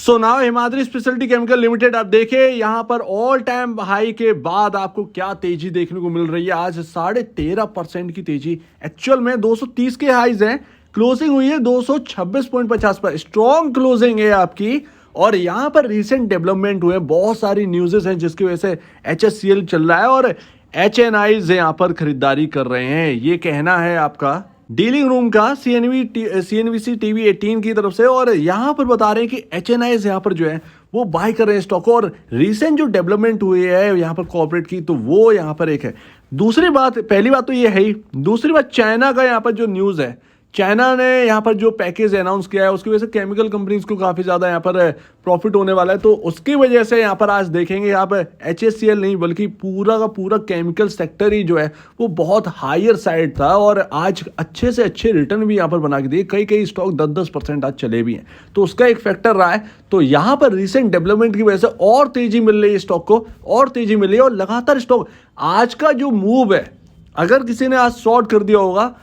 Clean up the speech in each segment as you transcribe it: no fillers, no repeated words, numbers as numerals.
So now Himadri speciality chemical limited आप देखिए यहाँ पर ऑल टाइम हाई के बाद आपको क्या तेजी देखने को मिल रही है। आज 13.5% की तेजी, एक्चुअल में 230 के हाईज हैं, क्लोजिंग हुई है 226.50 पर, स्ट्रॉन्ग क्लोजिंग है आपकी। और यहाँ पर रिसेंट डेवलपमेंट हुए, बहुत सारी न्यूज़ेस हैं जिसकी वजह से HSCL चल रहा है और HNIs यहाँ पर खरीदारी कर रहे हैं, ये कहना है आपका डीलिंग रूम का CNBC TV 18 की तरफ से। और यहाँ पर बता रहे हैं कि HNIs यहाँ पर जो है वो बाय कर रहे हैं स्टॉक को। और रिसेंट जो डेवलपमेंट हुई है यहाँ पर कॉर्पोरेट की, तो वो यहाँ पर एक है। दूसरी बात, पहली बात तो ये है ही, दूसरी बात चाइना का यहाँ पर जो न्यूज़ है, चाइना ने यहाँ पर जो पैकेज अनाउंस किया है उसकी वजह से केमिकल कंपनीज को काफ़ी ज़्यादा यहाँ पर प्रॉफिट होने वाला है। तो उसकी वजह से यहाँ पर आज देखेंगे यहाँ पर HSCL नहीं बल्कि पूरा का पूरा केमिकल सेक्टर ही जो है वो बहुत हायर साइड था और आज अच्छे से अच्छे रिटर्न भी यहाँ पर बना के दिए। कई स्टॉक 10% आज चले भी हैं, तो उसका एक फैक्टर रहा है। तो यहाँ पर रिसेंट डेवलपमेंट की वजह से और तेज़ी मिल रही है स्टॉक को, और तेज़ी मिल रही है। और लगातार स्टॉक आज का जो मूव है, अगर किसी ने आज शॉर्ट कर दिया होगा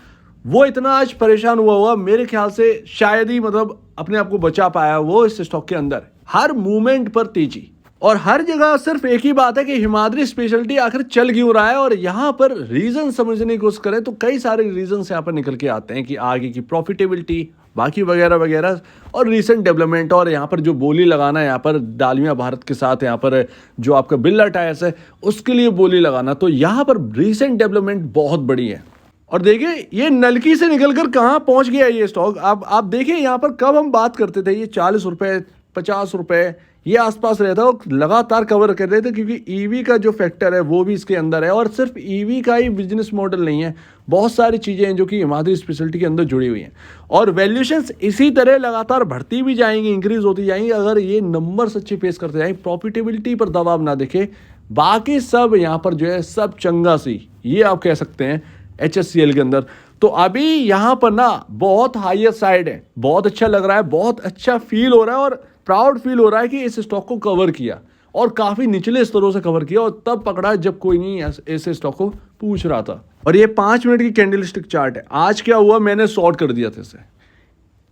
वो इतना आज परेशान हुआ होगा, मेरे ख्याल से शायद ही मतलब अपने आप को बचा पाया वो इस स्टॉक के अंदर। हर मूवमेंट पर तेजी और हर जगह सिर्फ एक ही बात है कि हिमाद्री स्पेशलिटी आखिर चल क्यों रहा है। और यहाँ पर रीजन समझने की कोशिश करें तो कई सारे रीजन यहाँ पर निकल के आते हैं कि आगे की प्रॉफिटेबिलिटी, बाकी वगैरह वगैरह, और रिसेंट डेवलपमेंट। और यहाँ पर जो बोली लगाना है यहाँ पर डालमिया भारत के साथ, यहाँ पर जो आपका बिरला टायर्स है उसके लिए बोली लगाना, तो यहाँ पर रिसेंट डेवलपमेंट बहुत बड़ी है। और देखिए ये नलकी से निकलकर कहाँ पहुँच गया ये स्टॉक। आप देखिए यहाँ पर कब हम बात करते थे ये 40 रुपये 50 रुपये ये आसपास रहता है, वो लगातार कवर कर रहे थे क्योंकि ईवी का जो फैक्टर है वो भी इसके अंदर है। और सिर्फ ईवी का ही बिजनेस मॉडल नहीं है, बहुत सारी चीज़ें हैं जो कि हिमाद्री स्पेशलिटी के अंदर जुड़ी हुई हैं। और वैल्यूएशंस इसी तरह लगातार बढ़ती भी जाएंगी, इंक्रीज होती जाएंगी अगर ये नंबर अच्छे पेश करते जाएंगे, प्रॉफिटेबिलिटी पर दबाव ना दिखे। बाकी सब यहाँ पर जो है सब चंगा सी, ये आप कह सकते हैं HSCL के अंदर। तो अभी यहाँ पर ना बहुत हायर साइड है, बहुत अच्छा लग रहा है, बहुत अच्छा फील हो रहा है और प्राउड फील हो रहा है कि इस स्टॉक को कवर किया और काफ़ी निचले स्तरों से कवर किया और तब पकड़ा जब कोई नहीं ऐसे स्टॉक को पूछ रहा था। और ये 5 मिनट की कैंडलस्टिक चार्ट है। आज क्या हुआ, मैंने शॉर्ट कर दिया था इसे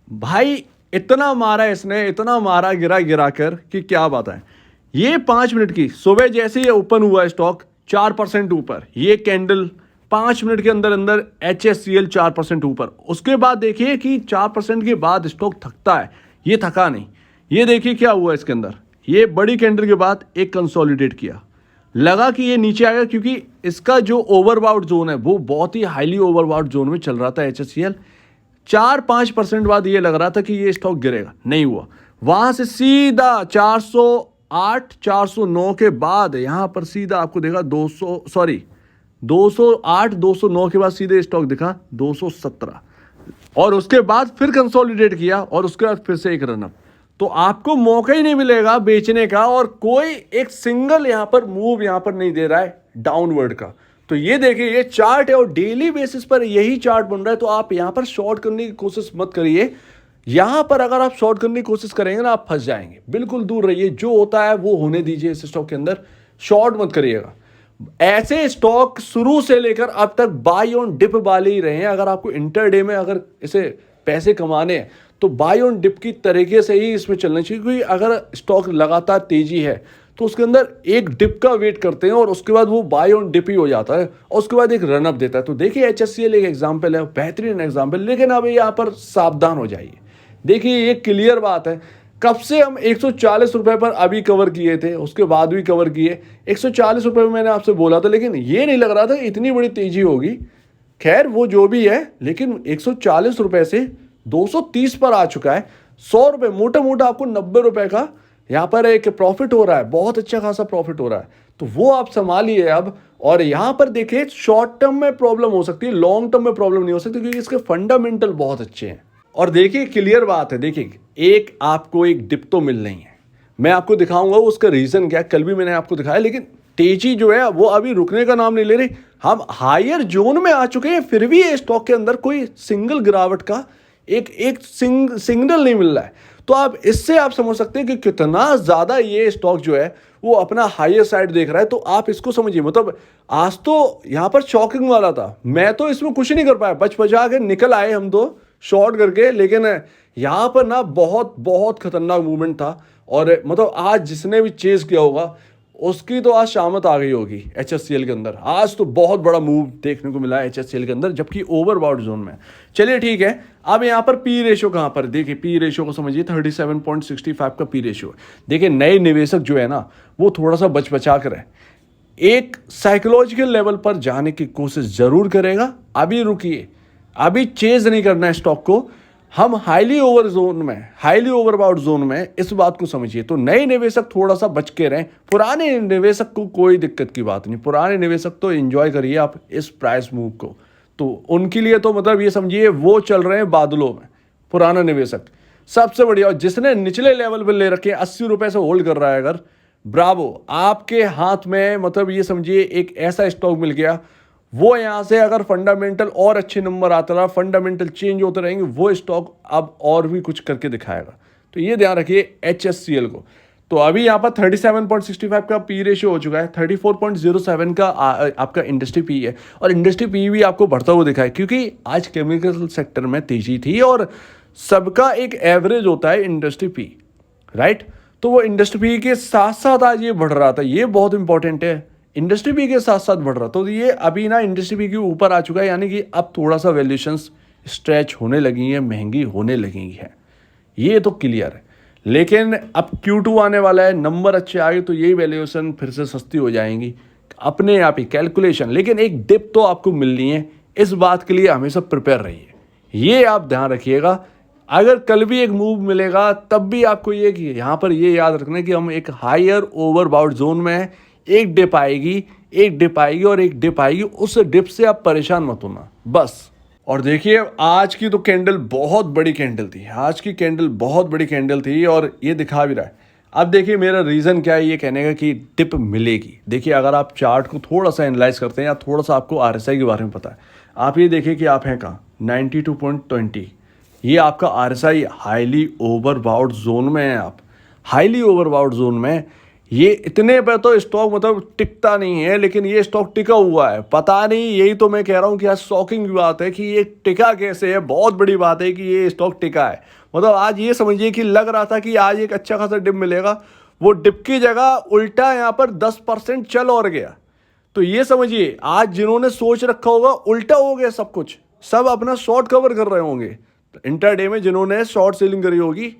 भाई, इतना मारा इसने, इतना मारा गिरा कर कि क्या बात है। ये 5 मिनट की सुबह जैसे ही ओपन हुआ स्टॉक 4% ऊपर, ये कैंडल 5 मिनट के अंदर अंदर HSCL 4% ऊपर। उसके बाद देखिए कि 4% के बाद स्टॉक थकता है, ये थका नहीं। ये देखिए क्या हुआ इसके अंदर, ये बड़ी कैंडल के बाद एक कंसोलिडेट किया, लगा कि ये नीचे आएगा क्योंकि इसका जो ओवरबाउट जोन है वो बहुत ही हाईली ओवरबाउट जोन में चल रहा था HSCL। 4-5% बाद ये लग रहा था कि ये स्टॉक गिरेगा, नहीं हुआ। वहां से सीधा 408 409 के बाद यहाँ पर सीधा आपको देखा 208 209 के बाद सीधे स्टॉक दिखा 217 और उसके बाद फिर कंसोलिडेट किया और उसके बाद फिर से एक रनअप। तो आपको मौका ही नहीं मिलेगा बेचने का और कोई एक सिंगल यहाँ पर मूव यहाँ पर नहीं दे रहा है डाउनवर्ड का। तो ये देखिए ये चार्ट है और डेली बेसिस पर यही चार्ट बन रहा है। तो आप यहाँ पर शॉर्ट करने की कोशिश मत करिए, यहाँ पर अगर आप शॉर्ट करने की कोशिश करेंगे ना आप फंस जाएंगे, बिल्कुल दूर रहिए। जो होता है वो होने दीजिए इस स्टॉक के अंदर, शॉर्ट मत करिएगा। ऐसे स्टॉक शुरू से लेकर अब तक बाय ऑन डिप वाले ही रहे हैं। अगर आपको इंटरडे में अगर इसे पैसे कमाने हैं तो बाय ऑन डिप की तरीके से ही इसमें चलना चाहिए, क्योंकि अगर स्टॉक लगातार तेजी है तो उसके अंदर एक डिप का वेट करते हैं और उसके बाद वो बाय ऑन डिप ही हो जाता है और उसके बाद एक रनअप देता है। तो देखिए HSCL एक एग्जाम्पल है, बेहतरीन एग्जाम्पल। लेकिन अब यहाँ पर सावधान हो जाइए। देखिए ये क्लियर बात है, कब से हम 140 रुपए पर अभी कवर किए थे, उसके बाद भी कवर किए। 140 रुपए में मैंने आपसे बोला था, लेकिन ये नहीं लग रहा था इतनी बड़ी तेजी होगी। खैर वो जो भी है, लेकिन 140 रुपए से 230 पर आ चुका है। 100 रुपए मोटा मोटा आपको 90 रुपए का यहाँ पर एक प्रॉफिट हो रहा है, बहुत अच्छा खासा प्रॉफिट हो रहा है। तो वो आप संभालिए अब। और यहाँ पर देखिए शॉर्ट टर्म में प्रॉब्लम हो सकती है, लॉन्ग टर्म में प्रॉब्लम नहीं हो सकती क्योंकि इसके फंडामेंटल बहुत अच्छे हैं। और देखिए क्लियर बात है, देखिए एक आपको एक डिप तो मिल रही है, मैं आपको दिखाऊंगा उसका रीजन क्या है, कल भी मैंने आपको दिखाया। लेकिन तेजी जो है वो अभी रुकने का नाम नहीं ले रही। हम हायर जोन में आ चुके हैं, फिर भी ये स्टॉक के अंदर कोई सिंगल गिरावट का एक सिग्नल नहीं मिल रहा है। तो आप इससे आप समझ सकते हैं कि कितना ज्यादा ये स्टॉक जो है वो अपना हायर साइड देख रहा है। तो आप इसको समझिए, मतलब आज तो यहाँ पर शॉकिंग वाला था, मैं तो इसमें कुछ नहीं कर पाया, बच बचा के निकल आए हम तो शॉर्ट करके। लेकिन यहाँ पर ना बहुत बहुत खतरनाक मूवमेंट था और मतलब आज जिसने भी चेज किया होगा उसकी तो आज शामत आ गई होगी HSCL के अंदर। आज तो बहुत बड़ा मूव देखने को मिला है HSCL के अंदर, जबकि ओवरबॉट जोन में। चलिए ठीक है, अब यहाँ पर पी रेशियो कहाँ पर, देखिए पी रेशियो को समझिए 37.65 का पी रेशियो है। देखिए नए निवेशक जो है ना वो थोड़ा सा बचा कर है, एक साइकोलॉजिकल लेवल पर जाने की कोशिश जरूर करेगा। अभी रुकिए, अभी चेज नहीं करना है स्टॉक को, हम हाईली ओवर जोन में, हाईली ओवरबाउट जोन में, इस बात को समझिए। तो नए निवेशक थोड़ा सा बच के रहें, पुराने निवेशक को कोई दिक्कत की बात नहीं, पुराने निवेशक तो एंजॉय करिए आप इस प्राइस मूव को। तो उनके लिए तो मतलब ये समझिए वो चल रहे हैं बादलों में, पुराना निवेशक सबसे बढ़िया। और जिसने निचले लेवल पर ले रखे 80 रुपए से होल्ड कर रहा है अगर, ब्रावो, आपके हाथ में मतलब ये समझिए एक ऐसा स्टॉक मिल गया। वो यहाँ से अगर फंडामेंटल और अच्छे नंबर आता रहा, फंडामेंटल चेंज होते रहेंगे, वो स्टॉक अब और भी कुछ करके दिखाएगा। तो ये ध्यान रखिए HSCL को। तो अभी यहाँ पर 37.65 का पी रेशियो हो चुका है, 34.07 का आपका इंडस्ट्री पी है, और इंडस्ट्री पी भी आपको बढ़ता हुआ दिखा है, क्योंकि आज केमिकल सेक्टर में तेजी थी और सबका एक एवरेज होता है इंडस्ट्री पी, राइट। तो वो इंडस्ट्री पी के साथ साथ आज ये बढ़ रहा था, ये बहुत इंपॉर्टेंट है, इंडस्ट्री पी के साथ साथ बढ़ रहा। तो ये अभी ना इंडस्ट्री पी के ऊपर आ चुका है, यानी कि अब थोड़ा सा वैल्यूएशंस स्ट्रेच होने लगी हैं, महंगी होने लगी है, ये तो क्लियर है। लेकिन अब Q2 आने वाला है, नंबर अच्छे आए तो यही वैल्यूएशन फिर से सस्ती हो जाएंगी अपने आप ही, कैलकुलेशन। लेकिन एक डिप तो आपको मिलनी है, इस बात के लिए हमेशा प्रिपेयर रहिए, ये आप ध्यान रखिएगा। अगर कल भी एक मूव मिलेगा तब भी आपको ये कि यहाँ पर ये याद रखना है कि हम एक हायर ओवरबाउट जोन में हैं, एक डिप आएगी, एक डिप आएगी और एक डिप आएगी, उस डिप से आप परेशान मत होना बस। और देखिए आज की तो कैंडल बहुत बड़ी कैंडल थी, आज की कैंडल बहुत बड़ी कैंडल थी और ये दिखा भी रहा है। अब देखिए मेरा रीज़न क्या है ये कहने का कि डिप मिलेगी। देखिए अगर आप चार्ट को थोड़ा सा एनालाइज करते हैं या थोड़ा सा आपको RSI के बारे में पता है, आप ये देखिए कि आप हैं कहाँ, 92.20, ये आपका RSI हाईली ओवरबाउट जोन में है। आप हाईली ओवरबाउट जोन में, ये इतने पे तो स्टॉक मतलब टिकता नहीं है, लेकिन ये स्टॉक टिका हुआ है, पता नहीं, यही तो मैं कह रहा हूँ कि आज शॉकिंग बात है कि ये टिका कैसे है। बहुत बड़ी बात है कि ये स्टॉक टिका है। मतलब आज ये समझिए कि लग रहा था कि आज एक अच्छा खासा डिप मिलेगा, वो डिप की जगह उल्टा यहाँ पर 10% चल और गया। तो ये समझिए आज जिन्होंने सोच रखा होगा उल्टा हो गया सब कुछ, सब अपना शॉर्ट कवर कर रहे होंगे। इंटरडे में जिन्होंने शॉर्ट सेलिंग करी होगी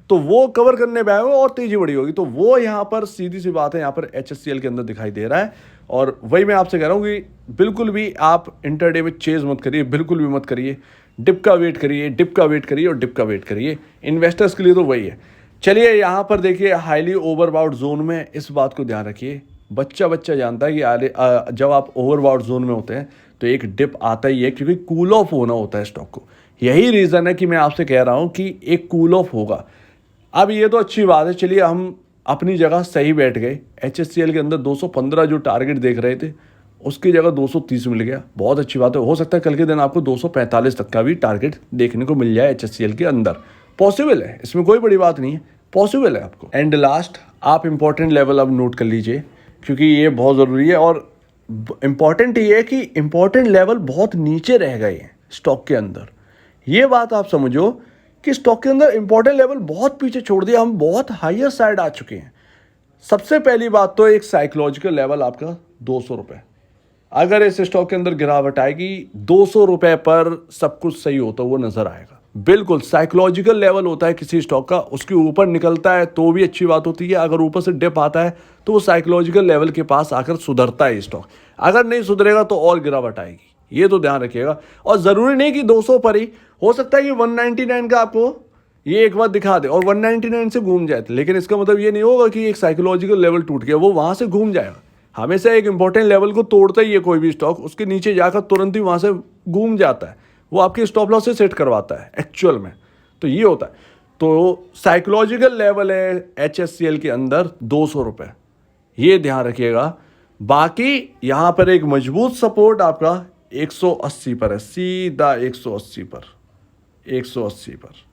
तो वो कवर करने पे आए हो और तेजी बढ़ी होगी। तो वो यहाँ पर सीधी सी बात है, यहाँ पर HSCL के अंदर दिखाई दे रहा है। और वही मैं आपसे कह रहा हूँ कि बिल्कुल भी आप इंटरडे में चेज मत करिए, बिल्कुल भी मत करिए। डिप का वेट करिए, डिप का वेट करिए और डिप का वेट करिए। इन्वेस्टर्स के लिए तो वही है। चलिए यहाँ पर देखिए हाईली ओवरबाउट जोन में, इस बात को ध्यान रखिए, बच्चा जानता है कि जब आप ओवरबाउट जोन में होते हैं तो एक डिप आता ही है, क्योंकि कूल ऑफ होना होता है स्टॉक को। यही रीज़न है कि मैं आपसे कह रहा हूँ कि एक कूल ऑफ होगा। अब ये तो अच्छी बात है, चलिए हम अपनी जगह सही बैठ गए। HSCL के अंदर 215 जो टारगेट देख रहे थे उसकी जगह 230 मिल गया, बहुत अच्छी बात है। हो सकता है कल के दिन आपको 245 तक का भी टारगेट देखने को मिल जाए HSCL के अंदर, पॉसिबल है, इसमें कोई बड़ी बात नहीं है, पॉसिबल है आपको। एंड लास्ट आप इंपॉर्टेंट लेवल अब नोट कर लीजिए, क्योंकि ये बहुत ज़रूरी है। और इम्पॉर्टेंट ये है कि इम्पॉर्टेंट लेवल बहुत नीचे रह गए हैं स्टॉक के अंदर। ये बात आप समझो कि स्टॉक के अंदर इंपॉर्टेंट लेवल बहुत पीछे छोड़ दिया, हम बहुत हायर साइड आ चुके हैं। सबसे पहली बात तो एक साइकोलॉजिकल लेवल आपका 200 रुपये, अगर इस स्टॉक के अंदर गिरावट आएगी 200 रुपये पर सब कुछ सही होता हुआ नजर आएगा। बिल्कुल साइकोलॉजिकल लेवल होता है किसी स्टॉक का, उसके ऊपर निकलता है तो भी अच्छी बात होती है, अगर ऊपर से डिप आता है तो वो साइकोलॉजिकल लेवल के पास आकर सुधरता है स्टॉक, अगर नहीं सुधरेगा तो और गिरावट आएगी, ये तो ध्यान रखिएगा। और ज़रूरी नहीं कि 200 पर ही, हो सकता है कि 199 का आपको ये एक बार दिखा दे और 199 से घूम जाए, लेकिन इसका मतलब ये नहीं होगा कि एक साइकोलॉजिकल लेवल टूट गया, वो वहाँ से घूम जाएगा। हमेशा एक इंपॉर्टेंट लेवल को तोड़ता ही है कोई भी स्टॉक, उसके नीचे जाकर तुरंत ही वहाँ से घूम जाता है, वो आपके स्टॉप लॉस से सेट करवाता है एक्चुअल में। तो ये होता है। तो साइकोलॉजिकल लेवल है HSCL के अंदर 200 रुपये, ये ध्यान रखिएगा। बाकी यहाँ पर एक मजबूत सपोर्ट आपका 180 पर है, सीधा 180 पर, 180 पर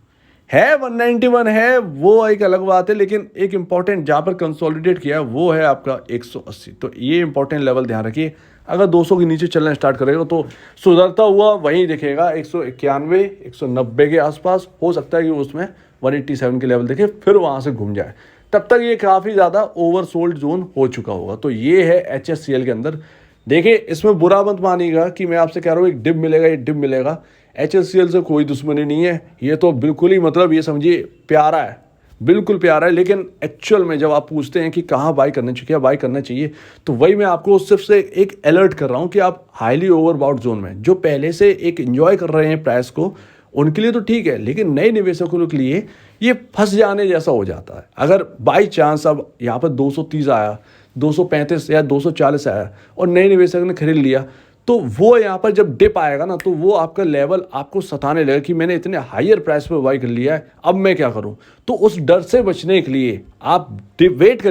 है। 191 है वो एक अलग बात है, लेकिन एक इंपॉर्टेंट जहाँ पर कंसोलिडेट किया है वो है आपका 180। तो ये इंपॉर्टेंट लेवल ध्यान रखिए। अगर 200 के नीचे चलना स्टार्ट करेगा तो सुधरता हुआ वहीं दिखेगा 191 190 के आसपास, हो सकता है कि उसमें 187 के लेवल देखे फिर वहाँ से घूम जाए। तब तक ये काफ़ी ज़्यादा ओवरसोल्ड जोन हो चुका होगा। तो ये है HSCL के अंदर। देखिए, इसमें बुरा मत मानिएगा कि मैं आपसे कह रहा हूँ एक डिप मिलेगा, एक डिप मिलेगा। HSCL से कोई दुश्मनी नहीं है, ये तो बिल्कुल ही मतलब ये समझिए प्यारा है, बिल्कुल प्यारा है। लेकिन एक्चुअल में जब आप पूछते हैं कि कहाँ बाई करना चाहिए, क्या बाई करना चाहिए, तो वही मैं आपको सिर्फ से एक अलर्ट कर रहा हूँ कि आप हाईली ओवरबाउट जोन में जो पहले से एक एंजॉय कर रहे हैं प्राइस को, उनके लिए तो ठीक है, लेकिन नए निवेशकों के लिए ये फंस जाने जैसा हो जाता है। अगर बाई चांस अब यहाँ पर 230 आया, 235 या 240 आया और नए निवेशक ने खरीद लिया, तो वो यहाँ पर जब डिप आएगा ना, तो वो आपका लेवल आपको सताने लगेगा कि मैंने इतने हायर प्राइस पर बाई कर लिया है, अब मैं क्या करूँ। तो उस डर से बचने के लिए आप वेट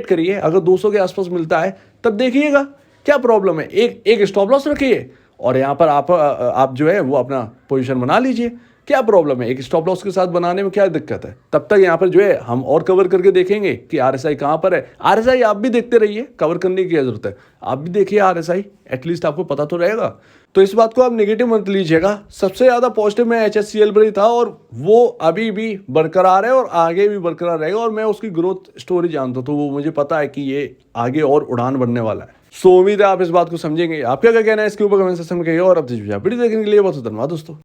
करिए। अगर 200 के आसपास मिलता है तब देखिएगा, क्या प्रॉब्लम है। एक स्टॉप लॉस रखिए और यहाँ पर आप जो है वो अपना पोजीशन बना लीजिए, क्या प्रॉब्लम है। एक स्टॉप लॉस के साथ बनाने में क्या दिक्कत है। तब तक यहाँ पर जो है हम और कवर करके देखेंगे कि RSI कहाँ पर है। RSI आप भी देखते रहिए, कवर करने की क्या जरूरत है, आप भी देखिए RSI, एटलीस्ट आपको पता तो रहेगा। तो इस बात को आप नेगेटिव मत लीजिएगा। सबसे ज़्यादा पॉजिटिव मैं HSCL पर ही था और वो अभी भी बरकरार है और आगे भी बरकरार रहेगा। और मैं उसकी ग्रोथ स्टोरी जानता हूँ, तो वो मुझे पता है कि ये आगे और उड़ान बढ़ने वाला है। सो उम्मीद है आप इस बात को समझेंगे। आपका क्या कहना है इसके ऊपर कमेंट सेक्शन में कहिए। और अब वीडियो देखने के लिए बहुत धन्यवाद दोस्तों।